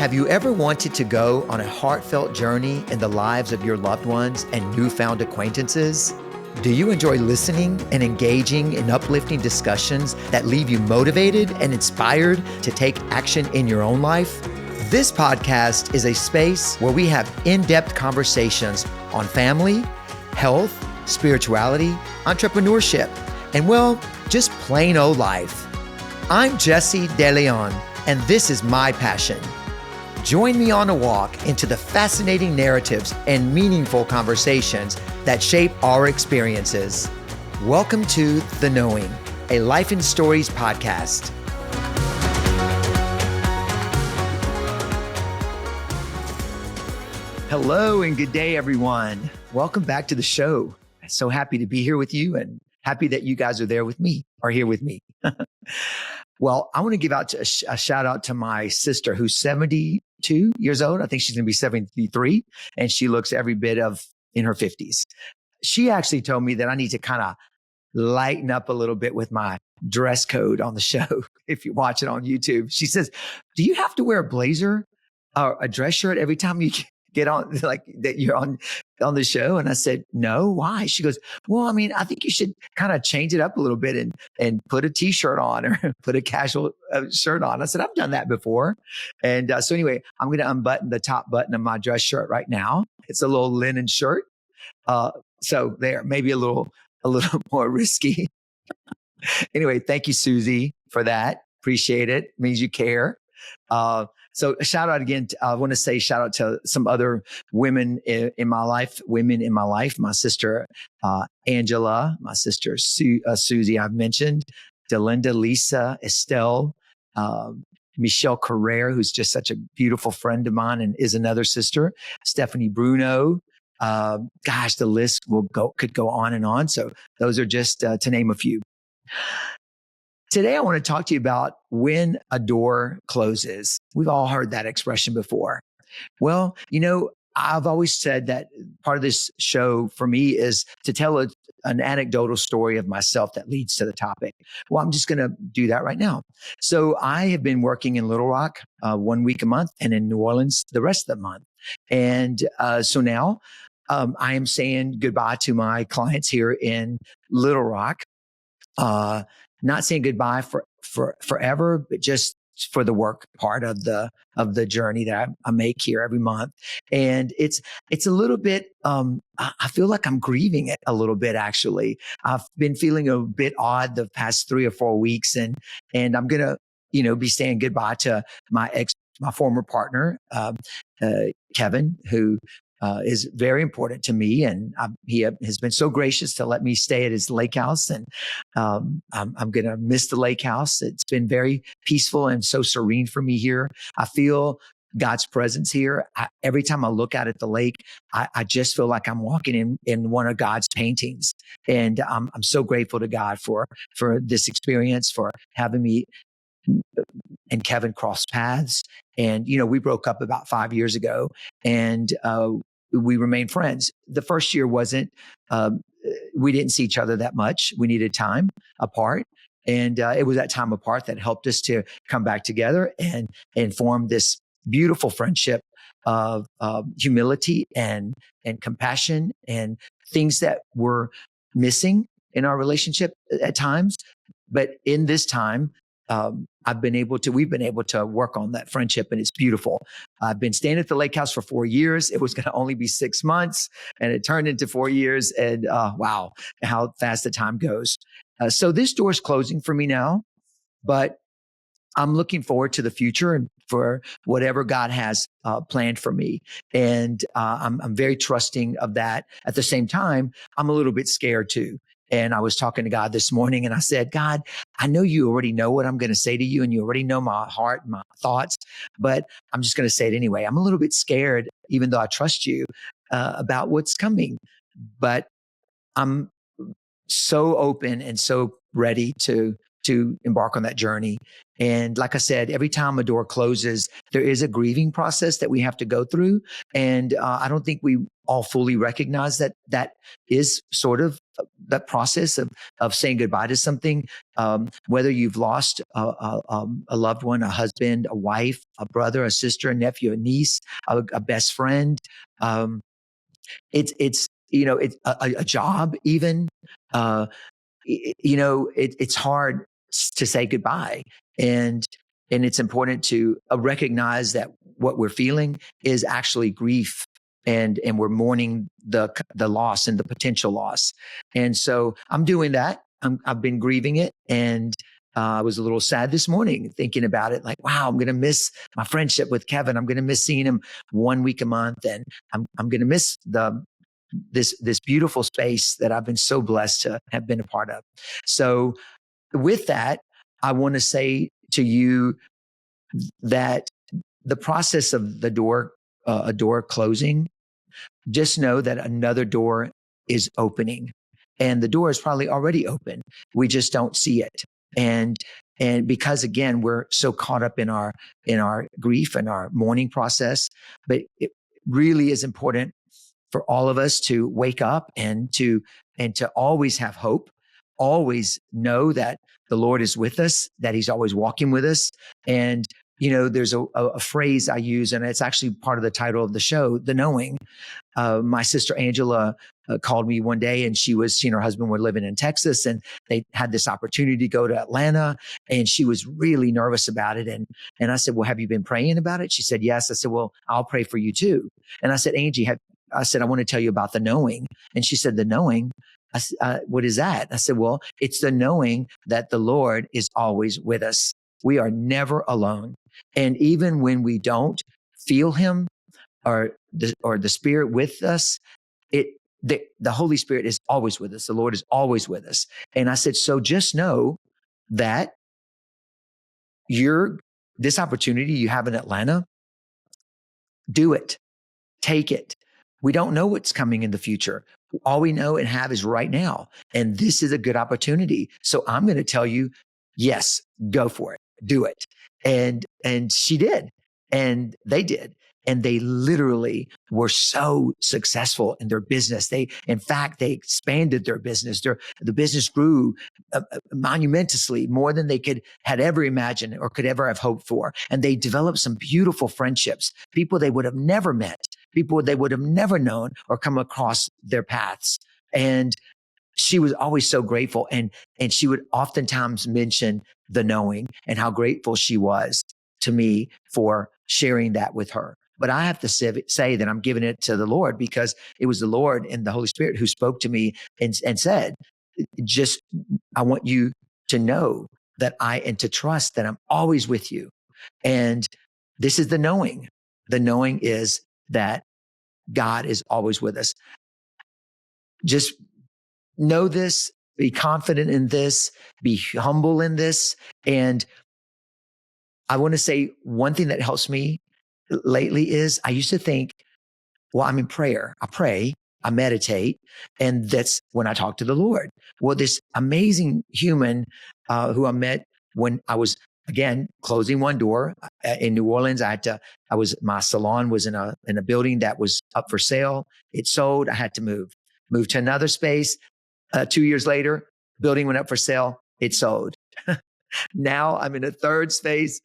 Have you ever wanted to go on a heartfelt journey in the lives of your loved ones and newfound acquaintances? Do you enjoy listening and engaging in uplifting discussions that leave you motivated and inspired to take action in your own life? This podcast is a space where we have in-depth conversations on family, health, spirituality, entrepreneurship, and well, just plain old life. I'm Jesse DeLeon, and this is my passion. Join me on a walk into the fascinating narratives and meaningful conversations that shape our experiences. Welcome to The Knowing, a Life and Stories podcast. Hello and good day, everyone. Welcome back to the show. So happy to be here with you and happy that you guys are there with me, are here with me. Well, I want to give out a shout out to my sister who's 72 years old. I think she's going to be 73 and she looks every bit of in her 50s. She actually told me that I need to kind of lighten up a little bit with my dress code on the show. If you watch it on YouTube, she says, do you have to wear a blazer or a dress shirt every time you get on, like that you're on the show? And I said, no, why? She goes, well, I mean, I think you should kind of change it up a little bit and put a t-shirt on or put a casual shirt on. I said, I've done that before. And so anyway, I'm going to unbutton the top button of my dress shirt right now. It's a little linen shirt. So there, maybe a little more risky. Anyway, thank you, Susie, for that. Appreciate it. It means you care. So a shout out again. I want to say shout out to some other women in my life, my sister, Angela, my sister, Susie, I've mentioned, Delinda, Lisa, Estelle, Michelle Carrere, who's just such a beautiful friend of mine and is another sister, Stephanie Bruno. Gosh, the list could go on and on. So those are just to name a few. Today, I want to talk to you about when a door closes. We've all heard that expression before. Well, you know, I've always said that part of this show for me is to tell an anecdotal story of myself that leads to the topic. Well, I'm just going to do that right now. So I have been working in Little Rock 1 week a month and in New Orleans the rest of the month. And so now I am saying goodbye to my clients here in Little Rock. Not saying goodbye for forever, but just for the work part of the journey that I make here every month. And it's a little bit, I feel like I'm grieving it a little bit, actually. I've been feeling a bit odd the past 3 or 4 weeks and I'm going to, be saying goodbye to my former partner, Kevin, who is very important to me. And he has been so gracious to let me stay at his lake house. And I'm going to miss the lake house. It's been very peaceful and so serene for me here. I feel God's presence here. Every time I look out at the lake, I just feel like I'm walking in one of God's paintings. And I'm so grateful to God for this experience, for having me and Kevin cross paths. And, we broke up about 5 years ago and, we remained friends. The first year wasn't, we didn't see each other that much. We needed time apart. And, it was that time apart that helped us to come back together and form this beautiful friendship of, humility and compassion and things that were missing in our relationship at times. But in this time, we've been able to work on that friendship and it's beautiful. I've been staying at the lake house for 4 years. It was going to only be 6 months and it turned into 4 years and, wow, how fast the time goes. So this door is closing for me now, but I'm looking forward to the future and for whatever God has planned for me. And, I'm very trusting of that. At the same time, I'm a little bit scared too. And I was talking to God this morning and I said, God, I know you already know what I'm going to say to you and you already know my heart, my thoughts, but I'm just going to say it anyway. I'm a little bit scared, even though I trust you, about what's coming, but I'm so open and so ready to to embark on that journey. And like I said, every time a door closes, there is a grieving process that we have to go through. And I don't think we all fully recognize that that is sort of that process of saying goodbye to something. Whether you've lost a loved one, a husband, a wife, a brother, a sister, a nephew, a niece, a best friend. It's it's a job even. It's hard to say goodbye, and it's important to recognize that what we're feeling is actually grief, and we're mourning the loss and the potential loss. And so I'm doing that. I've been grieving it, and I was a little sad this morning thinking about it. Like, wow, I'm going to miss my friendship with Kevin. I'm going to miss seeing him 1 week a month, and I'm going to miss this beautiful space that I've been so blessed to have been a part of. So with that, I want to say to you that the process of a door closing, just know that another door is opening, and the door is probably already open. We just don't see it. And because again, we're so caught up in our grief and our mourning process, but it really is important for all of us to wake up and to always have hope, always know that the Lord is with us, that he's always walking with us. And, there's a phrase I use, and it's actually part of the title of the show, The Knowing. My sister Angela called me one day, and she and her husband were living in Texas, and they had this opportunity to go to Atlanta, and she was really nervous about it. And I said, well, have you been praying about it? She said, yes. I said, well, I'll pray for you too. And I said, Angie, I said, I want to tell you about the knowing. And she said, the knowing? What is that? I said, well, it's the knowing that the Lord is always with us. We are never alone. And even when we don't feel him or the Spirit with us, the Holy Spirit is always with us. The Lord is always with us. And I said, so just know that this opportunity you have in Atlanta, do it, take it. We don't know what's coming in the future. All we know and have is right now. And this is a good opportunity. So I'm going to tell you, yes, go for it. Do it. And she did. And they did. And they literally were so successful in their business. In fact, they expanded their business. The business grew monumentously, more than they had ever imagined or could ever have hoped for. And they developed some beautiful friendships, people they would have never met, people they would have never known or come across their paths. And she was always so grateful. And she would oftentimes mention the knowing and how grateful she was to me for sharing that with her. But I have to say that I'm giving it to the Lord, because it was the Lord and the Holy Spirit who spoke to me and said, just, I want you to know that and to trust that I'm always with you. And this is the knowing. The knowing is that God is always with us. Just know this, be confident in this, be humble in this. And I want to say one thing that helps me lately is I used to think, well, I'm in prayer. I pray, I meditate, and that's when I talk to the Lord. Well, this amazing human who I met when I was, again, closing one door in New Orleans. My salon was in a building that was up for sale. It sold. I had to move to another space. 2 years later, building went up for sale. It sold. Now I'm in a third space.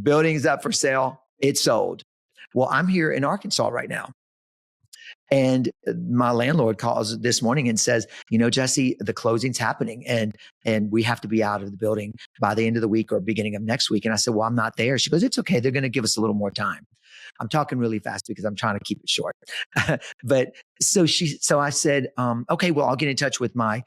Building's up for sale. It sold. Well, I'm here in Arkansas right now. And my landlord calls this morning and says, Jesse, the closing's happening and we have to be out of the building by the end of the week or beginning of next week. And I said, well, I'm not there. She goes, it's okay. They're going to give us a little more time. I'm talking really fast because I'm trying to keep it short. But so I said, okay, well, I'll get in touch with my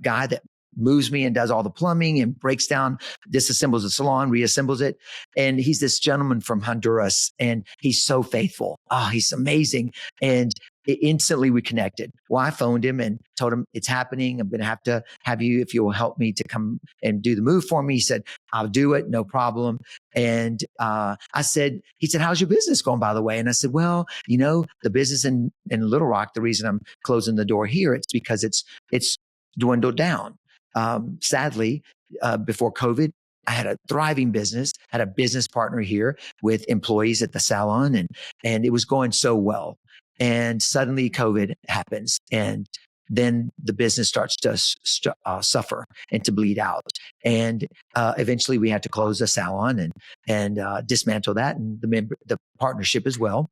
guy that moves me and does all the plumbing and breaks down, disassembles the salon, reassembles it. And he's this gentleman from Honduras, and he's so faithful. Oh, he's amazing. And instantly we connected. Well, I phoned him and told him it's happening. I'm going to have you, if you will help me to come and do the move for me. He said, I'll do it. No problem. And he said, how's your business going, by the way? And I said, well, the business in Little Rock, the reason I'm closing the door here, it's because it's dwindled down. Sadly, before COVID. I had a thriving business, had a business partner here with employees at the salon, and it was going so well. And suddenly COVID happens, and then the business starts to suffer and to bleed out. And eventually we had to close the salon and dismantle that, and the partnership as well.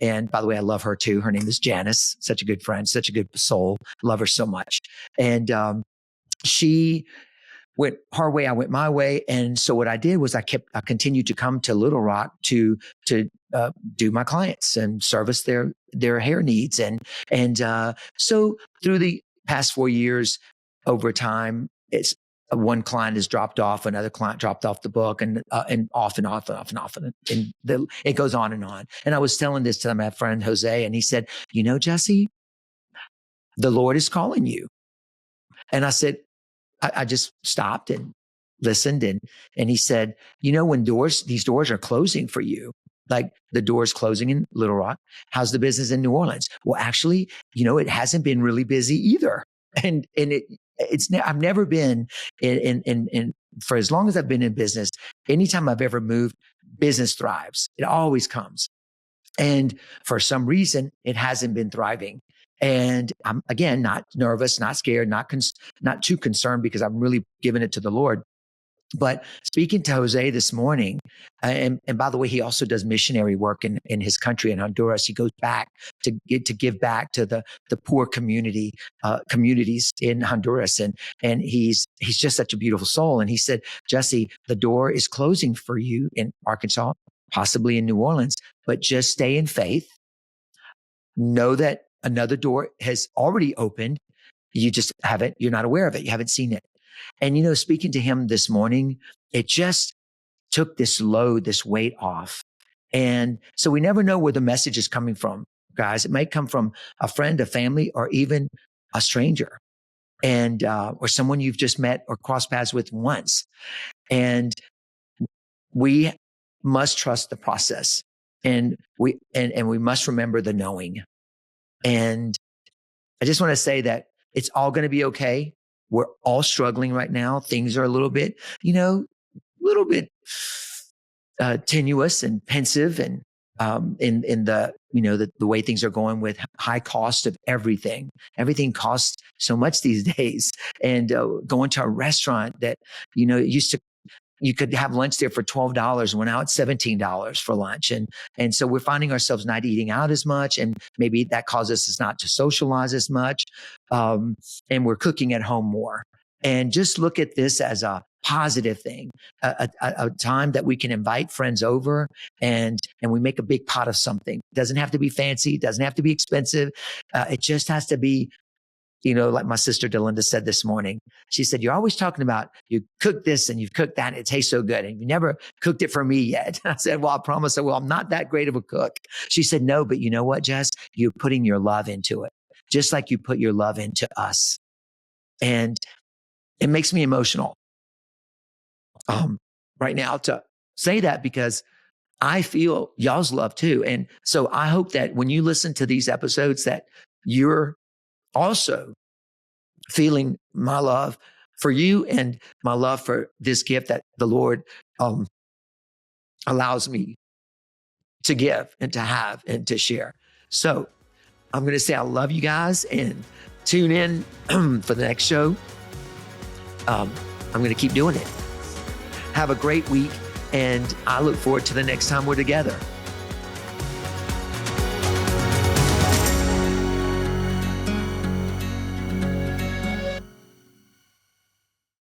And by the way, I love her too. Her name is Janice, such a good friend, such a good soul. Love her so much. And she went her way, I went my way. And so what I did was I continued to come to Little Rock to do my clients and service their hair needs. And so through the past 4 years, over time, it's one client has dropped off, another client dropped off the book, and off and off and off and off. And it goes on and on. And I was telling this to my friend Jose, and he said, Jesse, the Lord is calling you. And I said, I just stopped and listened. And he said, when these doors are closing for you, like the doors closing in Little Rock, how's the business in New Orleans? Well, actually, it hasn't been really busy either. And I've never been in for as long as I've been in business, anytime I've ever moved, business thrives. It always comes. And for some reason, it hasn't been thriving. And I'm, again, not nervous, not scared, not too concerned, because I'm really giving it to the Lord. But speaking to Jose this morning, and by the way, he also does missionary work in his country, in Honduras. He goes back to give back to the poor communities in Honduras. And he's just such a beautiful soul. And he said, Jesse, the door is closing for you in Arkansas, possibly in New Orleans, but just stay in faith. Know that another door has already opened. You just you're not aware of it. You haven't seen it. And, speaking to him this morning, it just took this load, this weight off. And so we never know where the message is coming from, guys. It might come from a friend, a family, or even a stranger, and, or someone you've just met or crossed paths with once. And we must trust the process, and we must remember the knowing. And I just want to say that it's all going to be okay. We're all struggling right now. Things are a little bit, tenuous and pensive, and in the the way things are going with high cost of everything. Everything costs so much these days. And going to a restaurant that you could have lunch there for $12, and we're now at $17 for lunch. And so we're finding ourselves not eating out as much. And maybe that causes us not to socialize as much. And we're cooking at home more. And just look at this as a positive thing, a time that we can invite friends over and we make a big pot of something. It doesn't have to be fancy. It doesn't have to be expensive. It just has to be, like my sister Delinda said this morning. She said, you're always talking about you cook this and you've cooked that and it tastes so good, and you never cooked it for me yet. I said, well, I promise. Well, I'm not that great of a cook. She said, no, but you know what, Jess? You're putting your love into it, just like you put your love into us. And it makes me emotional right now to say that, because I feel y'all's love too. And so I hope that when you listen to these episodes, that you're also feeling my love for you and my love for this gift that the Lord allows me to give and to have and to share. So I'm going to say I love you guys, and tune in for the next show. I'm going to keep doing it. Have a great week, and I look forward to the next time we're together.